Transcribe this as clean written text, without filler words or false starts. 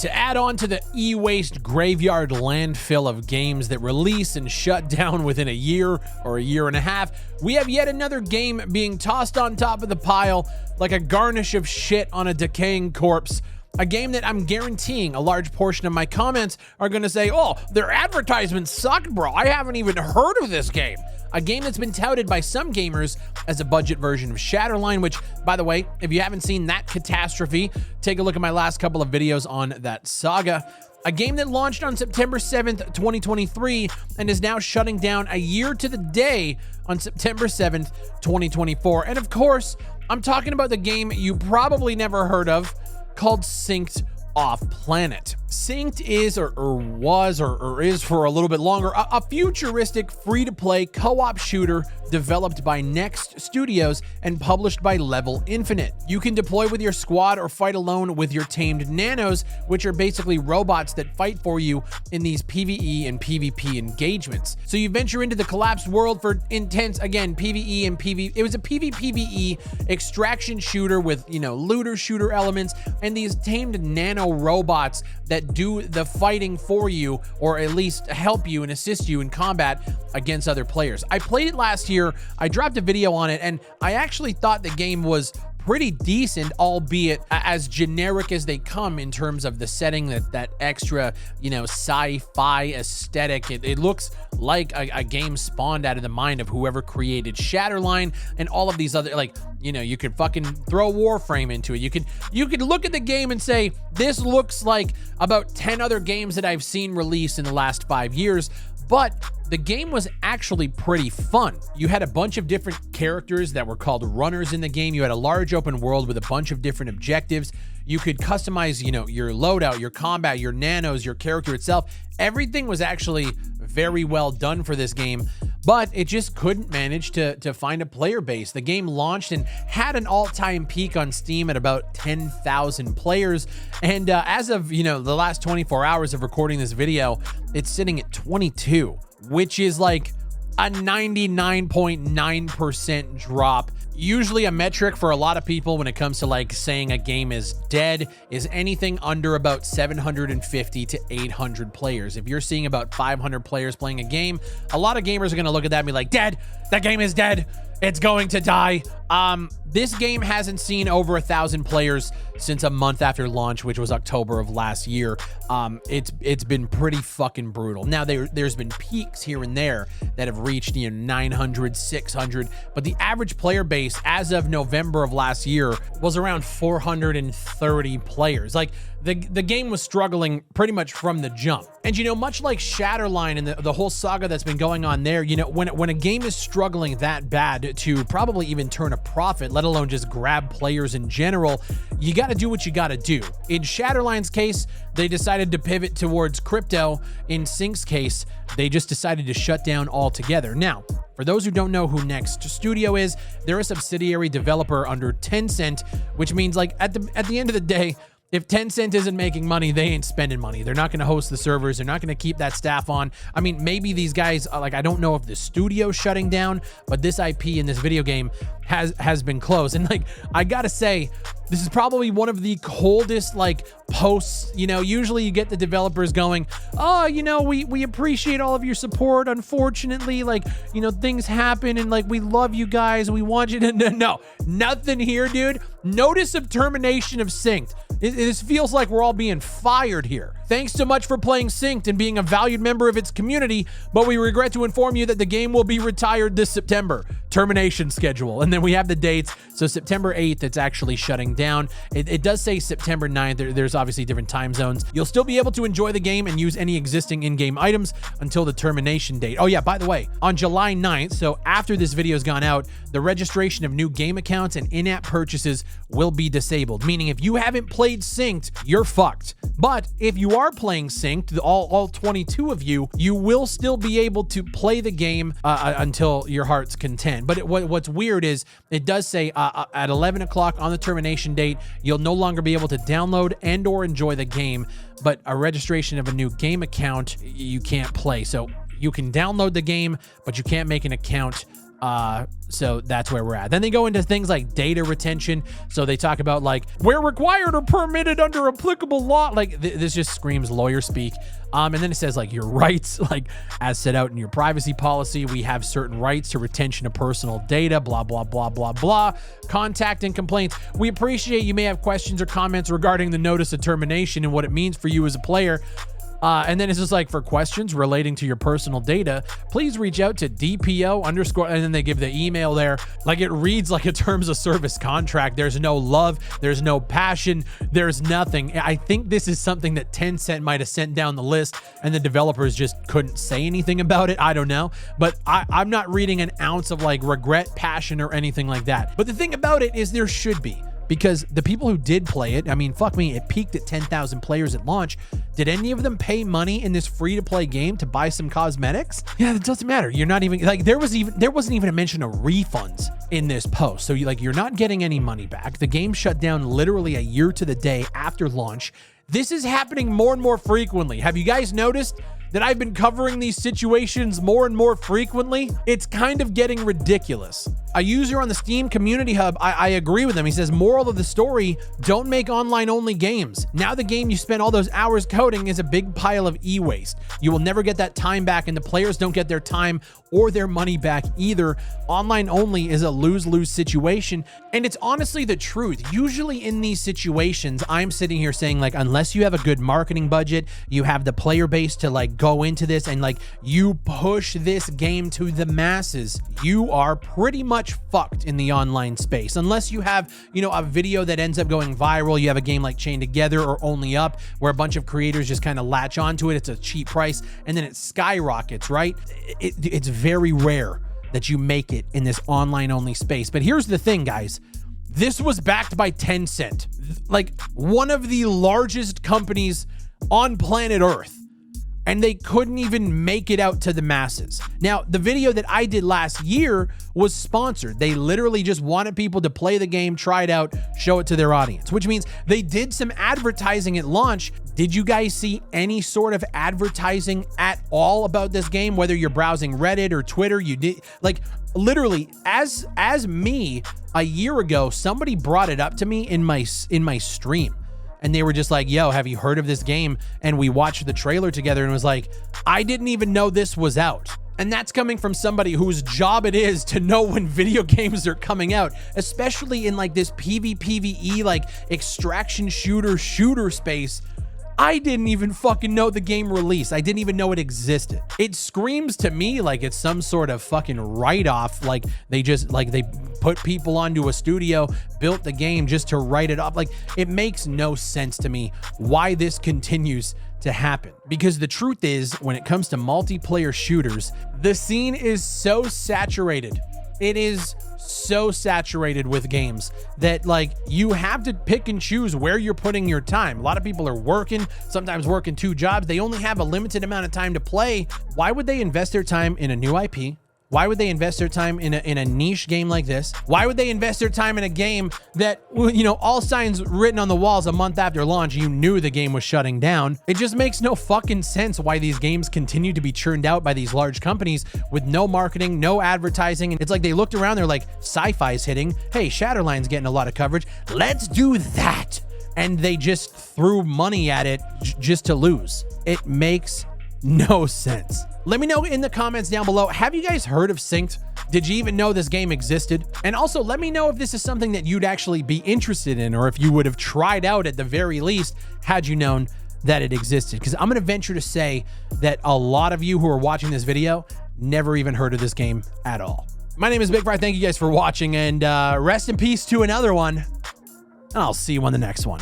To add on to the e-waste graveyard landfill of games that release and shut down within a year or a year and a half, we have yet another game being tossed on top of the pile like a garnish of shit on a decaying corpse. A game that I'm guaranteeing a large portion of my comments are going to say, oh, their advertisements sucked, bro. I haven't even heard of this game. A game that's been touted by some gamers as a budget version of Shatterline, which, by the way, if you haven't seen that catastrophe, take a look at my last couple of videos on that saga. A game that launched on September 7th, 2023, and is now shutting down a year to the day on September 7th, 2024. And of course, I'm talking about the game you probably never heard of, called Synced Off Planet. Synced is or was or is for a little bit longer a futuristic free-to-play co-op shooter developed by Next Studios and published by Level Infinite. You can deploy with your squad or fight alone with your tamed nanos, which are basically robots that fight for you in these PvE and PvP engagements. So you venture into the collapsed world for intense, again, PvE and PvP. It was a PvPvE extraction shooter with, looter shooter elements and these tamed nano robots that do the fighting for you, or at least help you and assist you in combat against other players. I played it last year. I dropped a video on it, and I actually thought the game was pretty decent, albeit as generic as they come in terms of the setting, that extra, sci-fi aesthetic. It looks like a game spawned out of the mind of whoever created Shatterline and all of these other, you could fucking throw Warframe into it. You could look at the game and say, this looks like about 10 other games that I've seen released in the last 5 years. But the game was actually pretty fun. You had a bunch of different characters that were called runners in the game. You had a large open world with a bunch of different objectives. You could customize, your loadout, your combat, your nanos, your character itself. Everything was actually very well done for this game, but it just couldn't manage to find a player base. The game launched and had an all-time peak on Steam at about 10,000 players. And as of, the last 24 hours of recording this video, it's sitting at 22, which is like a 99.9% drop. Usually a metric for a lot of people when it comes to saying a game is dead is anything under about 750 to 800 players. If you're seeing about 500 players playing a game, a lot of gamers are going to look at that and be like, dead, that game is dead. It's going to die. This game hasn't seen over 1,000 players since a month after launch, which was October of last year. It's been pretty fucking brutal. Now there's been peaks here and there that have reached 900, 600, but the average player base as of November of last year was around 430 players. The game was struggling pretty much from the jump. And much like Shatterline and the whole saga that's been going on there, when a game is struggling that bad to probably even turn a profit, let alone just grab players in general, you got to do what you got to do. In Shatterline's case, they decided to pivot towards crypto. In Sync's case, they just decided to shut down altogether. Now, for those who don't know who Next Studio is, they're a subsidiary developer under Tencent, which means at the end of the day, if Tencent isn't making money, they ain't spending money. They're not going to host the servers. They're not going to keep that staff on. I mean, maybe these guys, I don't know if the studio's shutting down, but this IP in this video game has been closed. And I gotta say, this is probably one of the coldest posts. Usually you get the developers going, oh, we appreciate all of your support. Unfortunately, things happen and we love you guys. We want you to no, nothing here, dude. Notice of termination of Synced. This feels like we're all being fired here. Thanks so much for playing Synced and being a valued member of its community, but we regret to inform you that the game will be retired this September. Termination schedule. And then we have the dates. So September 8th, it's actually shutting down. It does say September 9th. There's obviously different time zones. You'll still be able to enjoy the game and use any existing in-game items until the termination date. Oh yeah, by the way, on July 9th, so after this video's gone out, the registration of new game accounts and in-app purchases will be disabled, meaning if you haven't played Synced, you're fucked. But if you are playing Synced, all 22 of you, you will still be able to play the game until your heart's content. But what's weird is it does say at 11 o'clock on the termination date, you'll no longer be able to download and or enjoy the game, but a registration of a new game account, you can't play. So you can download the game, but you can't make an account So that's where we're at. Then they go into things like data retention. So they talk about like, where required or permitted under applicable law. Like this just screams lawyer speak. And then it says like your rights, like as set out in your privacy policy, we have certain rights to retention of personal data, blah, blah, blah, blah, blah. Contact and complaints. We appreciate you may have questions or comments regarding the notice of termination and what it means for you as a player. And then it's just like, for questions relating to your personal data, please reach out to DPO _ and then they give the email there. Like it reads like a terms of service contract. There's no love. There's no passion. There's nothing. I think this is something that Tencent might have sent down the list and the developers just couldn't say anything about it. I don't know, but I'm not reading an ounce of like regret, passion, or anything like that. But the thing about it is there should be. Because the people who did play it, I mean, fuck me, it peaked at 10,000 players at launch. Did any of them pay money in this free-to-play game to buy some cosmetics? Yeah, it doesn't matter. You're not even like there wasn't even a mention of refunds in this post. So you're not getting any money back. The game shut down literally a year to the day after launch. This is happening more and more frequently. Have you guys noticed that I've been covering these situations more and more frequently? It's kind of getting ridiculous. A user on the Steam Community Hub, I agree with him. He says, moral of the story, don't make online-only games. Now the game you spent all those hours coding is a big pile of e-waste. You will never get that time back, and the players don't get their time or their money back either. Online-only is a lose-lose situation, and it's honestly the truth. Usually in these situations, I'm sitting here saying, like, unless you have a good marketing budget, you have the player base to, like, go into this and, like, you push this game to the masses, you are pretty much fucked in the online space. Unless you have, a video that ends up going viral, you have a game like Chained Together or Only Up, where a bunch of creators just kind of latch onto it. It's a cheap price and then it skyrockets, right? It's very rare that you make it in this online only space. But here's the thing, guys. This was backed by Tencent, like one of the largest companies on planet Earth. And they couldn't even make it out to the masses. Now, the video that I did last year was sponsored. They literally just wanted people to play the game, try it out, show it to their audience, which means they did some advertising at launch. Did you guys see any sort of advertising at all about this game? Whether you're browsing Reddit or Twitter, you did, like, literally as me a year ago, somebody brought it up to me in my stream. And they were just like, yo, have you heard of this game? And we watched the trailer together and was like, I didn't even know this was out. And that's coming from somebody whose job it is to know when video games are coming out, especially in like this PvPvE, like extraction shooter space. I didn't even fucking know the game released. I didn't even know it existed. It screams to me like it's some sort of fucking write-off. Like they put people onto a studio, built the game just to write it off. Like it makes no sense to me why this continues to happen. Because the truth is, when it comes to multiplayer shooters, the scene is so saturated. It is so saturated with games that like you have to pick and choose where you're putting your time. A lot of people are working, sometimes working 2 jobs. They only have a limited amount of time to play. Why would they invest their time in a new IP? Why would they invest their time in a niche game like this? Why would they invest their time in a game that, all signs written on the walls a month after launch, you knew the game was shutting down? It just makes no fucking sense why these games continue to be churned out by these large companies with no marketing, no advertising. It's like they looked around, they're like, sci-fi's hitting. Hey, Shatterline's getting a lot of coverage. Let's do that. And they just threw money at it just to lose. It makes no sense. Let me know in the comments down below, have you guys heard of Synced? Did you even know this game existed? And also let me know if this is something that you'd actually be interested in, or if you would have tried out at the very least had you known that it existed. Because I'm going to venture to say that a lot of you who are watching this video never even heard of this game at all. My name is Big Fry. Thank you guys for watching, and rest in peace to another one. And I'll see you on the next one.